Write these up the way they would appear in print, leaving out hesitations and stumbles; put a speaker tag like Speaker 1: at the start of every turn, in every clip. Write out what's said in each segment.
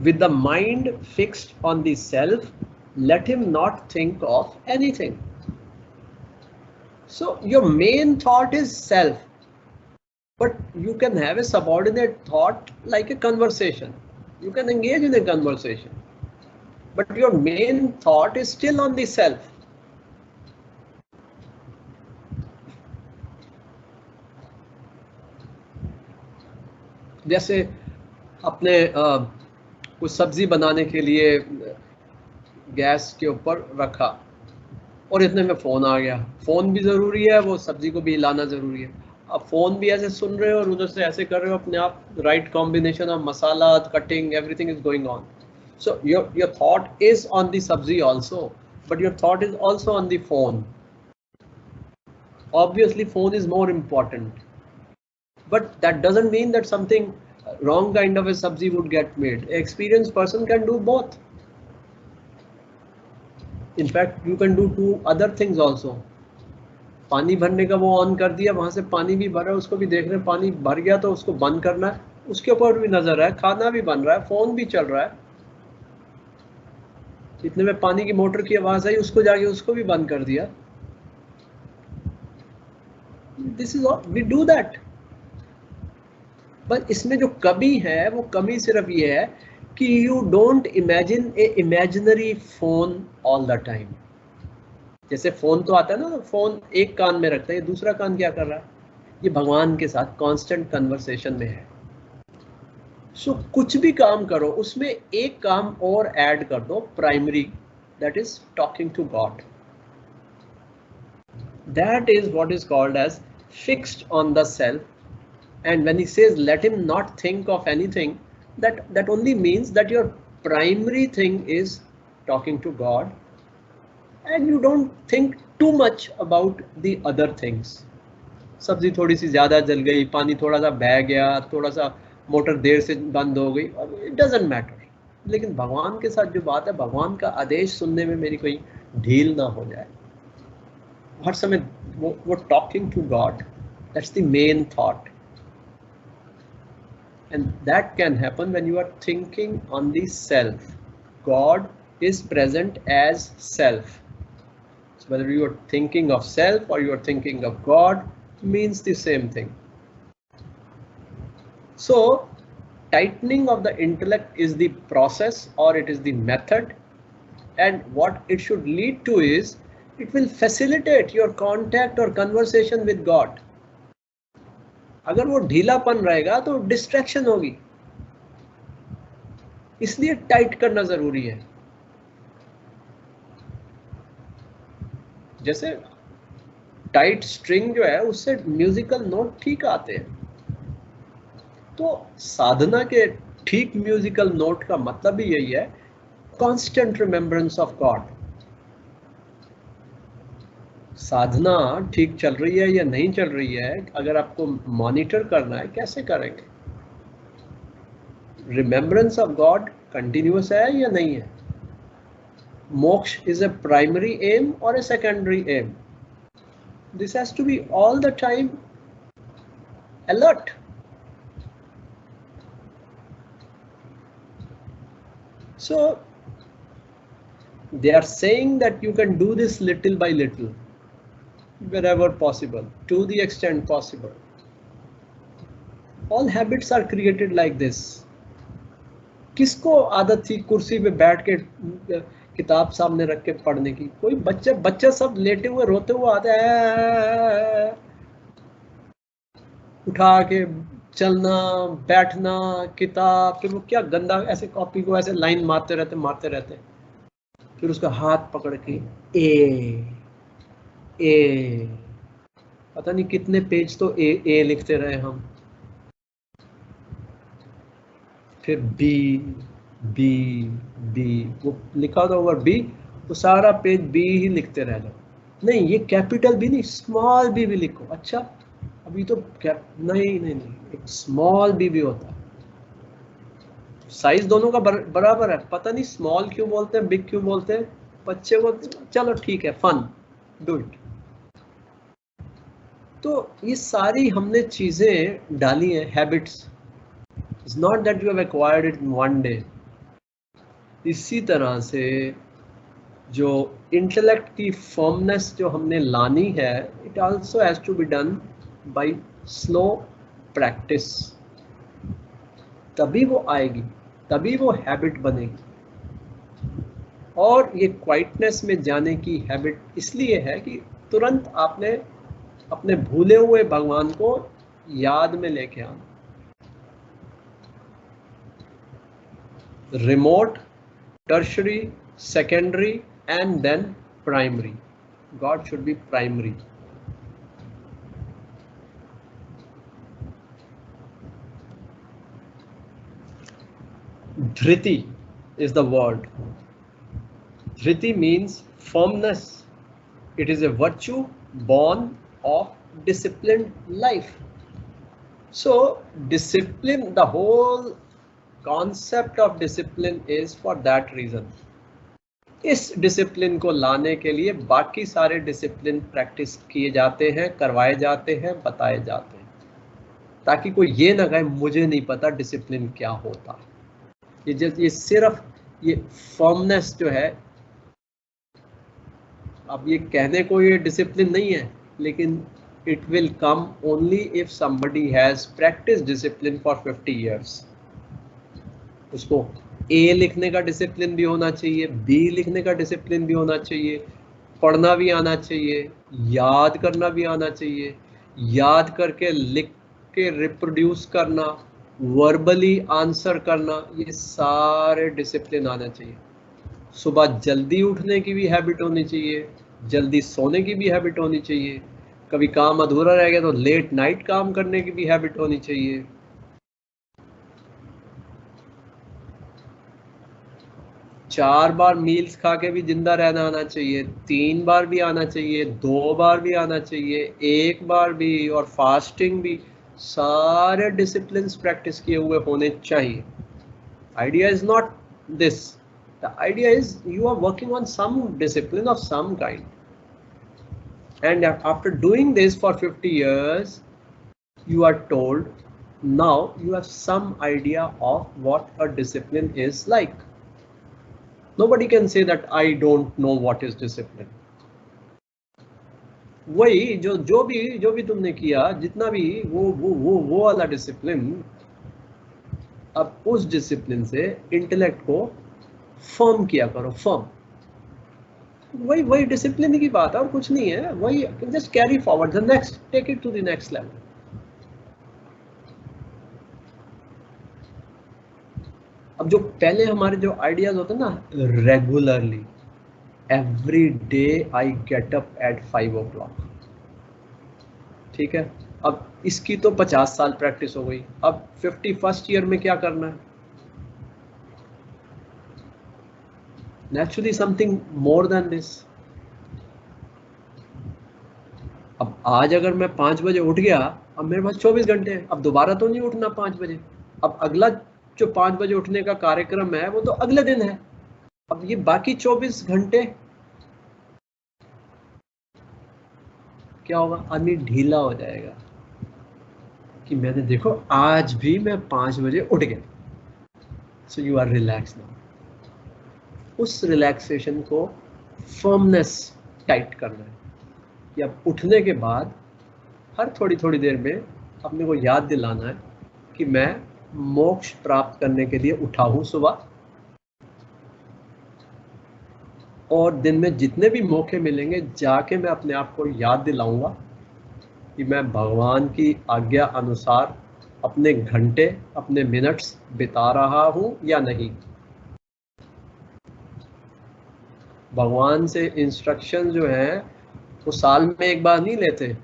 Speaker 1: With the mind fixed on the self, let him not think of anything. So your main thought is self, but you can have a subordinate thought like a conversation. You can engage in a conversation, but your main thought is still on the self. जैसे अपने कुछ सब्जी बनाने के लिए gas के ऊपर रखा और इतने में फ़ोन आ गया. फ़ोन भी ज़रूरी है, वो सब्जी को भी हिलाना ज़रूरी है. अब फ़ोन भी ऐसे सुन रहे हो और उधर से ऐसे कर रहे हो अपने आप. Right combination of masala, cutting, everything is going on. So your thought is on the sabzi also, but your thought is also on the phone. Obviously phone is more important, but that doesn't mean that something wrong kind of a sabzi would get made. An experienced person can do both. In fact, you can do two other things also. पानी भरने का वो on कर दिया, वहां से पानी भी भरा, उसको भी देख रहे हैं, पानी भर गया तो उसको बंद करना है, उसके ऊपर भी नजर है, खाना भी बन रहा है, फोन भी चल रहा है. इतने में पानी की मोटर की आवाज आई, उसको जाके उसको भी बंद कर दिया. This is we do that. बस इसमें जो कमी है वो कमी सिर्फ ये है कि you don't imagine A imaginary phone all the time. जैसे फोन तो आता है ना, फोन एक कान में रखता है, ये दूसरा कान क्या कर रहा है, ये भगवान के साथ कांस्टेंट कन्वर्सेशन में है. सो कुछ भी काम करो उसमें एक काम और ऐड कर दो, primary, that is talking to God. That is what is called as fixed on the self. And when he says let him not think of anything, that only means that your primary thing is talking to God, and you don't think too much about the other things. सब्जी थोड़ी सी ज़्यादा जल गई, पानी थोड़ा सा बह गया, थोड़ा सा मोटर देर से बंद हो गई, इट डजंट मैटर. लेकिन भगवान के साथ जो बात है, भगवान का आदेश सुनने में मेरी कोई ढील ना हो जाए. हर समय वो talking to God, that's the main thought. And that can happen when you are thinking on the self. God is present as self. So whether you are thinking of self or you are thinking of God, means the same thing. So tightening of the intellect is the process, or it is the method, and what it should lead to is it will facilitate your contact or conversation with God. अगर वो ढीलापन रहेगा तो distraction होगी, इसलिए tight करना जरूरी है. जैसे टाइट स्ट्रिंग जो है उससे म्यूजिकल नोट ठीक आते हैं, तो साधना के ठीक म्यूजिकल नोट का मतलब भी यही है, कांस्टेंट रिमेम्बरेंस ऑफ गॉड. साधना ठीक चल रही है या नहीं चल रही है, अगर आपको मॉनिटर करना है, कैसे करेंगे? रिमेम्बरेंस ऑफ गॉड कंटिन्यूअस है या नहीं है? मोक्ष इज अ प्राइमरी एम और a secondary aim? This has to be all the time alert. So they are saying that you can do this little by little, wherever possible, to the extent possible. All habits are created like this. किसको आदत थी कुर्सी पे बैठ के किताब सामने रख के पढ़ने की? कोई बच्चा सब लेटे हुए रोते हुए आते हैं, उठा के चलना बैठना, किताब, फिर वो क्या गंदा ऐसे कॉपी को ऐसे लाइन मारते रहते, फिर उसका हाथ पकड़ के ए पता नहीं कितने पेज तो ए लिखते रहे हम. फिर बी बी बी, वो लिखा था ओवर बी, तो सारा पेज बी ही लिखते रह जाओ. नहीं, ये कैपिटल बी नहीं, स्मॉल बी भी लिखो. अच्छा, अभी तो नहीं, एक स्मॉल बी भी होता है. साइज दोनों का बराबर है, पता नहीं स्मॉल क्यों बोलते हैं, बिग क्यों बोलते हैं. बच्चे को चलो ठीक है, फन, डू इट. तो ये सारी हमने चीजें डाली हैं, habits. It's not that you have acquired it in one day. इसी तरह से जो इंटेलेक्ट की फर्मनेस जो हमने लानी है, it also has to be done by slow practice. तभी वो आएगी, तभी वो हैबिट बनेगी। और ये क्वाइटनेस में जाने की हैबिट इसलिए है कि तुरंत आपने अपने भूले हुए भगवान को याद में लेके आना। Remote, tertiary, secondary and then primary. God should be primary. Dhriti is the word. Dhriti means firmness. It is a virtue born of disciplined life. So discipline, the whole concept of discipline is for that reason. इस discipline को लाने के लिए बाकी सारे discipline practice किए जाते हैं, करवाए जाते हैं, बताए जाते हैं, ताकि कोई ये ना कहे मुझे नहीं पता डिसिप्लिन क्या होता है। ये सिर्फ ये फर्मनेस जो है, अब ये कहने को ये डिसिप्लिन नहीं है, लेकिन it will come only if somebody has practice discipline for 50 years। उसको ए लिखने का डिसिप्लिन भी होना चाहिए, बी लिखने का डिसिप्लिन भी होना चाहिए, पढ़ना भी आना चाहिए, याद करना भी आना चाहिए, याद करके लिख के रिप्रोड्यूस करना, वर्बली आंसर करना, ये सारे डिसिप्लिन आना चाहिए। सुबह जल्दी उठने की भी हैबिट होनी चाहिए, जल्दी सोने की भी हैबिट होनी चाहिए, कभी काम अधूरा रह गया तो लेट नाइट काम करने की भी हैबिट होनी चाहिए। 4 बार मील्स खा के भी जिंदा रहना आना चाहिए, 3 बार भी आना चाहिए, 2 बार भी आना चाहिए, 1 बार भी, और फास्टिंग भी, सारे डिसिप्लिन प्रैक्टिस किए हुए होने चाहिए। Idea is not this, the idea is you are working on some discipline of some kind, and after doing this for 50 years you are told now you have some idea of what a discipline is like. Nobody can say that I don't know what is discipline. वही जो भी तुमने किया, जितना भी वो वाला discipline, अब उस डिसिप्लिन से इंटेलेक्ट को फर्म किया करो, फर्म। वही डिसिप्लिन की बात है और कुछ नहीं है, वही just carry forward the next, take it to the next level. अब जो पहले हमारे जो आइडियाज होते हैं ना, regularly every day I get up at 5 o'clock, ठीक है। अब इसकी तो 50 साल प्रैक्टिस हो गई, अब 51st year में क्या करना है? Naturally something more than this. अब आज अगर मैं 5 बजे उठ गया, अब मेरे पास 24 घंटे हैं, अब दोबारा तो नहीं उठना 5 बजे, अब अगला जो 5 बजे उठने का कार्यक्रम है वो तो अगले दिन है। अब ये बाकी 24 घंटे क्या होगा? आदमी ढीला हो जाएगा कि मैंने देखो आज भी मैं 5 बजे उठ गया, so you are relax now. उस रिलैक्सेशन को फर्मनेस टाइट करना है कि अब उठने के बाद हर थोड़ी देर में अपने को याद दिलाना है कि मैं मोक्ष प्राप्त करने के लिए उठा हूं सुबह, और दिन में जितने भी मौके मिलेंगे जाके मैं अपने आप को याद दिलाऊंगा कि मैं भगवान की आज्ञा अनुसार अपने घंटे, अपने मिनट्स बिता रहा हूं या नहीं। भगवान से इंस्ट्रक्शन जो है वो साल में एक बार नहीं लेते।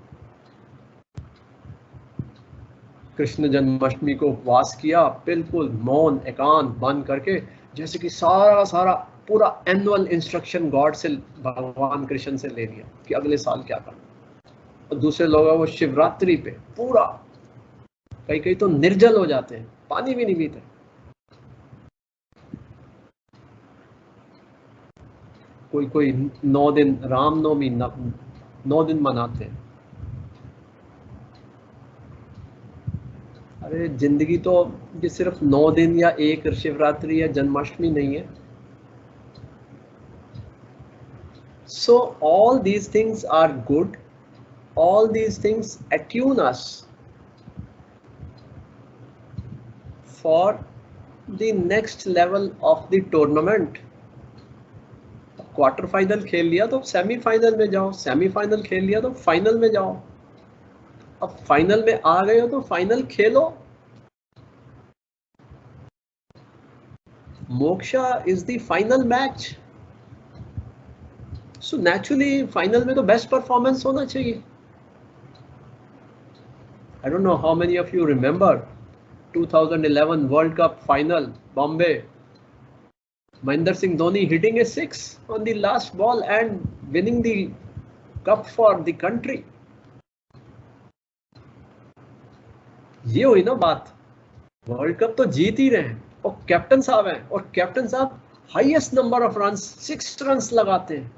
Speaker 1: कृष्ण जन्माष्टमी को उपवास किया, बिल्कुल मौन एकांत बंद करके, जैसे कि सारा पूरा एनुअल इंस्ट्रक्शन गॉड से, भगवान कृष्ण से ले लिया कि अगले साल क्या करना। और दूसरे लोग वो शिवरात्रि पे पूरा, कई तो निर्जल हो जाते हैं, पानी भी नहीं पीते। कोई 9 दिन रामनवमी 9 दिन मनाते हैं। अरे जिंदगी तो ये सिर्फ 9 दिन या एक शिवरात्रि या जन्माष्टमी नहीं है, So all these things are good. All these things attune us for the next level of the tournament. Quarter final खेल लिया तो सेमीफाइनल में जाओ, सेमीफाइनल खेल लिया तो फाइनल में जाओ, अब फाइनल में आ गए हो तो final Khelo. Moksha is the final match. So naturally final में तो बेस्ट परफॉर्मेंस होना चाहिए. I don't know how many of you remember 2011 World Cup final, Bombay. Mahendra Singh Dhoni hitting a six on the last ball and winning the cup for the country. ये हुई ना बात. World cup तो जीत ही रहे हैं और captain साहब हैं, और कैप्टन साहब highest number of run 6 runs लगाते हैं.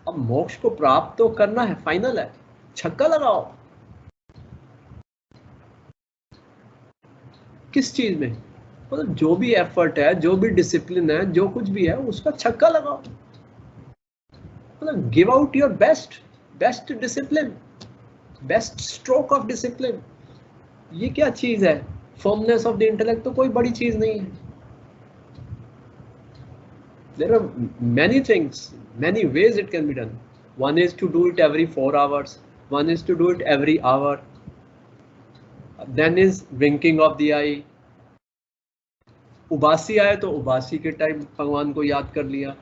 Speaker 1: अब मोक्ष को प्राप्त तो करना है, फाइनल है, छक्का लगाओ. किस चीज में? मतलब जो भी एफर्ट है, जो भी डिसिप्लिन है, जो कुछ भी है, उसका छक्का लगाओ. मतलब give out your best discipline, best stroke of discipline. ये क्या चीज है? फर्मनेस ऑफ द इंटेलेक्ट तो कोई बड़ी चीज नहीं है. There are many things, many ways it can be done. One is to do it every 4 hours. One is to do it every hour. Then is winking of the eye. उबासी आए तो उबासी के time भगवान को याद कर लिया.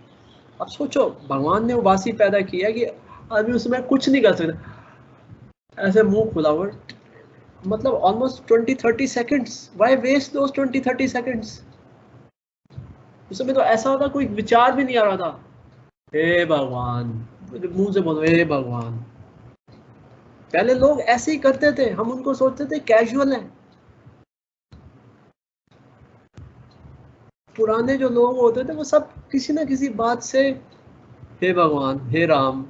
Speaker 1: अब सोचो, भगवान ने उबासी पैदा किया कि आदमी उसमें कुछ नहीं कर सकता, ऐसे मुंह खुला हुआ, मतलब almost 20-30 seconds. Why waste those 20-30 seconds? उस समय तो ऐसा होता, कोई विचार भी नहीं आ रहा था. हे भगवान, मुंह से बोलो हे भगवान. पहले लोग ऐसे ही करते थे, हम उनको सोचते थे कैजुअल है. पुराने जो लोग होते थे वो सब किसी ना किसी बात से हे भगवान, हे राम,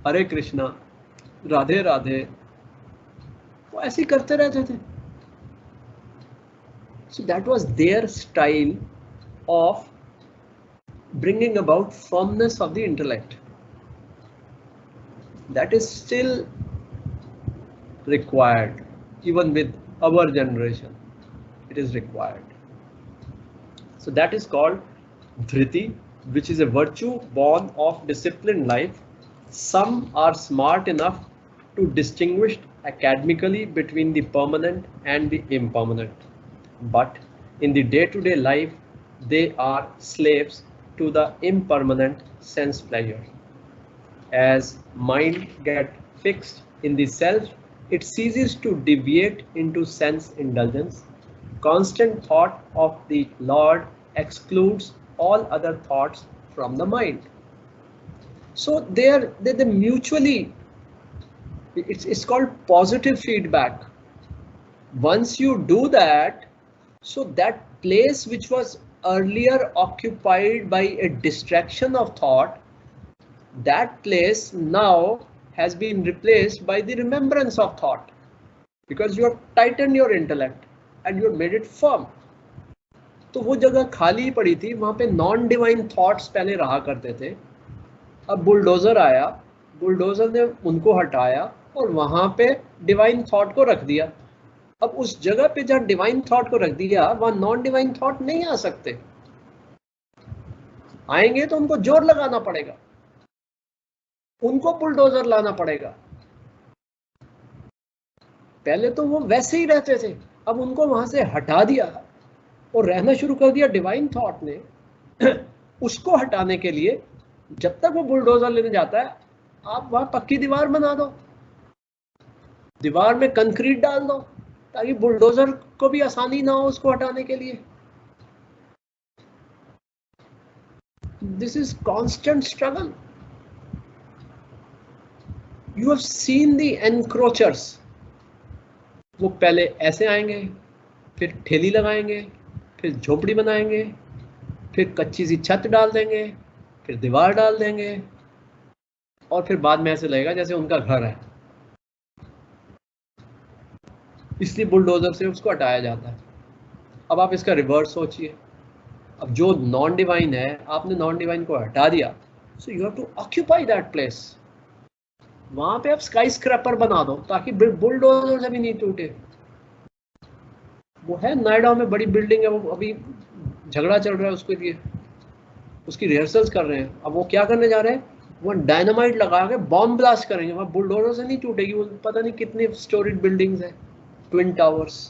Speaker 1: हरे कृष्णा, राधे राधे, वो ऐसे ही करते रहते थे. So that was their style of bringing about firmness of the intellect. That is still required, even with our generation. It is required. So that is called dhriti, which is a virtue born of disciplined life. Some are smart enough to distinguish academically between the permanent and the impermanent. But in the day-to-day life, they are slaves to the impermanent sense pleasure. As mind gets fixed in the self, it ceases to deviate into sense indulgence. Constant thought of the Lord excludes all other thoughts from the mind. So they mutually, it's called positive feedback. Once you do that, so that place which was earlier occupied by a distraction of thought, that place now has been replaced by the remembrance of thought, because you have tightened your intellect and you have made it firm. तो वो जगह खाली पड़ी थी, वहां पे non divine thoughts पहले रहा करते थे. अब बुलडोजर आया, बुलडोजर ने उनको हटाया और वहां पे डिवाइन थॉट को रख दिया. अब उस जगह पे जहां डिवाइन थॉट को रख दिया, वहां नॉन डिवाइन थॉट नहीं आ सकते. आएंगे तो उनको जोर लगाना पड़ेगा, उनको बुलडोजर लाना पड़ेगा. पहले तो वो वैसे ही रहते थे, अब उनको वहां से हटा दिया और रहना शुरू कर दिया डिवाइन थॉट ने. उसको हटाने के लिए जब तक वो बुलडोजर लेने जाता है, आप वहां पक्की दीवार बना दो, दीवार में कंक्रीट डाल दो, ताकि बुलडोजर को भी आसानी ना हो उसको हटाने के लिए. This is constant struggle. You have seen the encroachers. वो पहले ऐसे आएंगे, फिर ठेली लगाएंगे, फिर झोपड़ी बनाएंगे, फिर कच्ची सी छत डाल देंगे, फिर दीवार डाल देंगे, और फिर बाद में ऐसे लगेगा जैसे उनका घर है. इसलिए बुलडोजर से उसको हटाया जाता है. अब आप इसका रिवर्स सोचिए, अब जो नॉन डिवाइन है आपने नॉन डिवाइन को हटा दिया, so you have to occupy that place. वहां पे आप स्काई स्क्रैपर बना दो ताकि बुलडोजर से भी नहीं टूटे। वो है नोएडा में बड़ी बिल्डिंग है, वो अभी झगड़ा चल रहा है उसके लिए, उसकी रिहर्सल्स कर रहे हैं। अब वो क्या करने जा रहे हैं, वो डायनामाइट लगा के बॉम्ब ब्लास्ट करेंगे, वहाँ बुलडोजर से नहीं टूटेगी, वो पता नहीं कितनी स्टोरीड बिल्डिंग्स है, ट्विन टावर्स।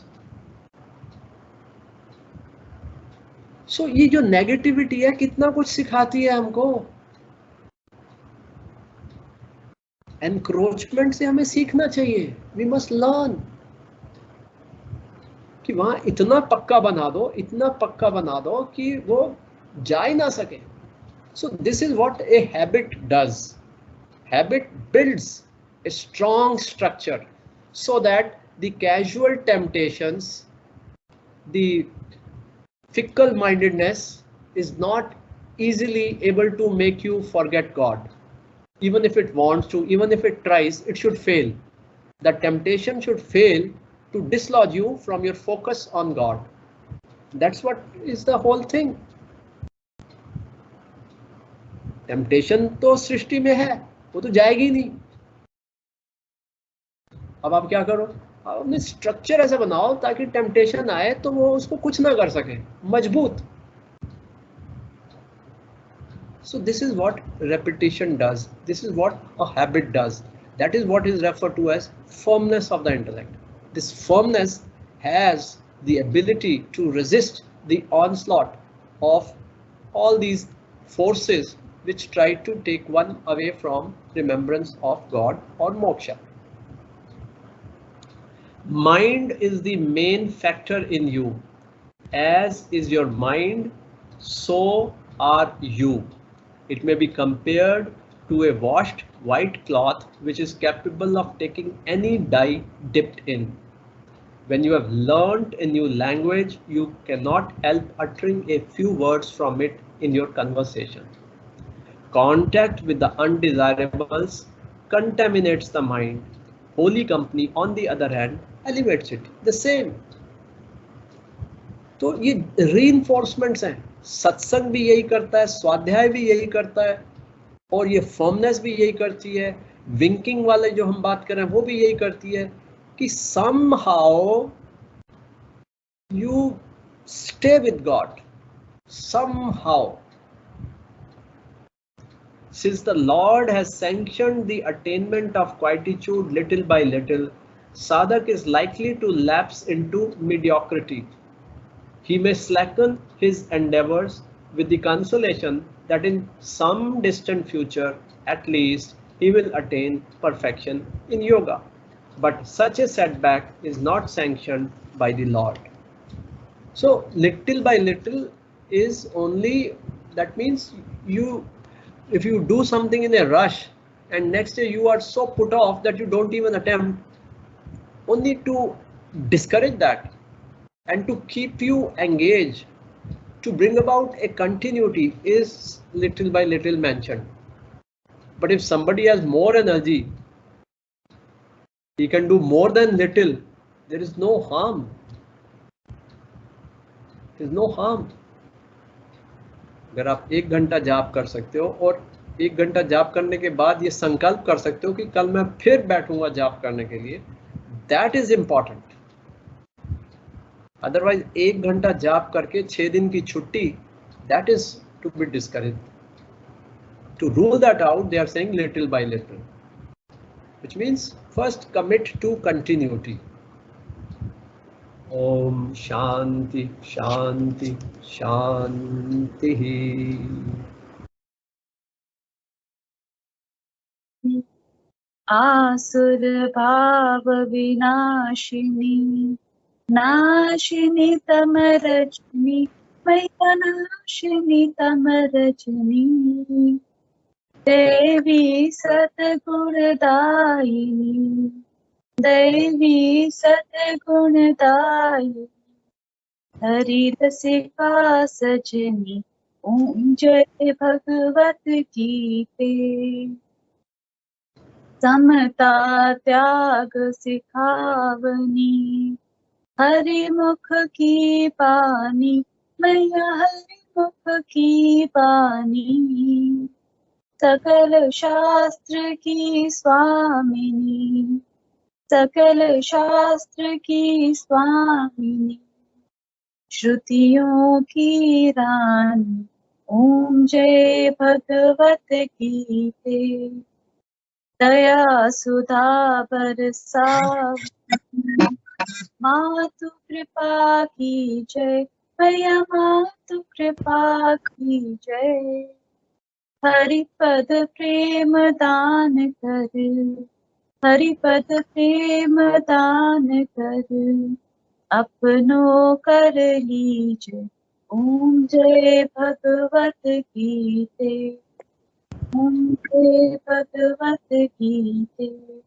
Speaker 1: सो ये जो नेगेटिविटी है कितना कुछ सिखाती है हमको। एनक्रोचमेंट से हमें सीखना चाहिए, वी मस्ट लर्न कि वहां इतना पक्का बना दो, इतना पक्का बना दो कि वो जा ही ना सके। सो this is what a habit does. Habit builds a strong structure so that the casual temptations, the fickle mindedness is not easily able to make you forget God. Even if it wants to, even if it tries, it should fail. The temptation should fail to dislodge you from your focus on God. That's what is the whole thing. Temptation तो सृष्टि में है, वो तो जाएगी नहीं। अब आप क्या करो, आप अपने स्ट्रक्चर ऐसा बनाओ ताकि टेम्पटेशन आए तो वो उसको कुछ ना कर सके, मजबूत। So this is what repetition does, this is what a habit does, that is what is referred to as firmness of the intellect. This firmness has the ability to resist the onslaught of all these forces which try to take one away from remembrance of God or moksha. Mind is the main factor in you. As is your mind, so are you. It may be compared to a washed white cloth which is capable of taking any dye dipped in. When you have learnt a new language, you cannot help uttering a few words from it in your conversation. Contact with the undesirables contaminates the mind. Holy company, on the other hand, elevates it. The same. तो ये reinforcements हैं, सत्संग भी यही करता है, स्वाध्याय भी यही करता है, और ये फर्मनेस भी यही करती है, विंकिंग वाले जो हम बात कर रहे हैं वो भी यही करती है कि somehow you stay with God. Somehow. Since the Lord has sanctioned the attainment of quietude little by little, sadhak is likely to lapse into mediocrity. He may slacken his endeavors with the consolation that in some distant future, at least, he will attain perfection in yoga. But such a setback is not sanctioned by the Lord. So little by little is only, that means if you do something in a rush and next day you are so put off that you don't even attempt, only to discourage that and to keep you engaged, to bring about a continuity, is little by little mentioned. But if somebody has more energy, he can do more than little, there is no harm. There is no harm. अगर आप 1 घंटा जाप कर सकते हो और 1 घंटा जाप करने के बाद ये संकल्प कर सकते हो कि कल मैं फिर बैठूंगा जाप करने के लिए, दैट इज इंपॉर्टेंट। अदरवाइज 1 घंटा जाप करके 6 दिन की छुट्टी, that is to be discourage. To rule that out, they are saying little by little, which means first commit to continuity. ओम शांति शांति शांति।
Speaker 2: आसुर भाव विनाशिनी, नाशिनी तमरजनी, मैया नाशिनी तमरजनी, देवी सतगुणदायिनी, देवी सतगुणदायिनी, हरि रसिका सजनी, ओम जय भगवत गीते। समता त्याग सिखावनी, हरि मुख की बानी, मैया हरि मुख की बानी, सकल शास्त्र की स्वामिनी, सकल शास्त्र की स्वामिनी, श्रुतियों की रानी, ओम जय भगवत गीते, दया सुधा बरसावनी, मातु कृपा की जय, मैया मातु कृपा की जय, हरिपद प्रेम दान कर, हरिपद प्रेम दान कर, अपनों कर लीजय, ओम जय भगवत गीते, ओम जय भगवत गीते।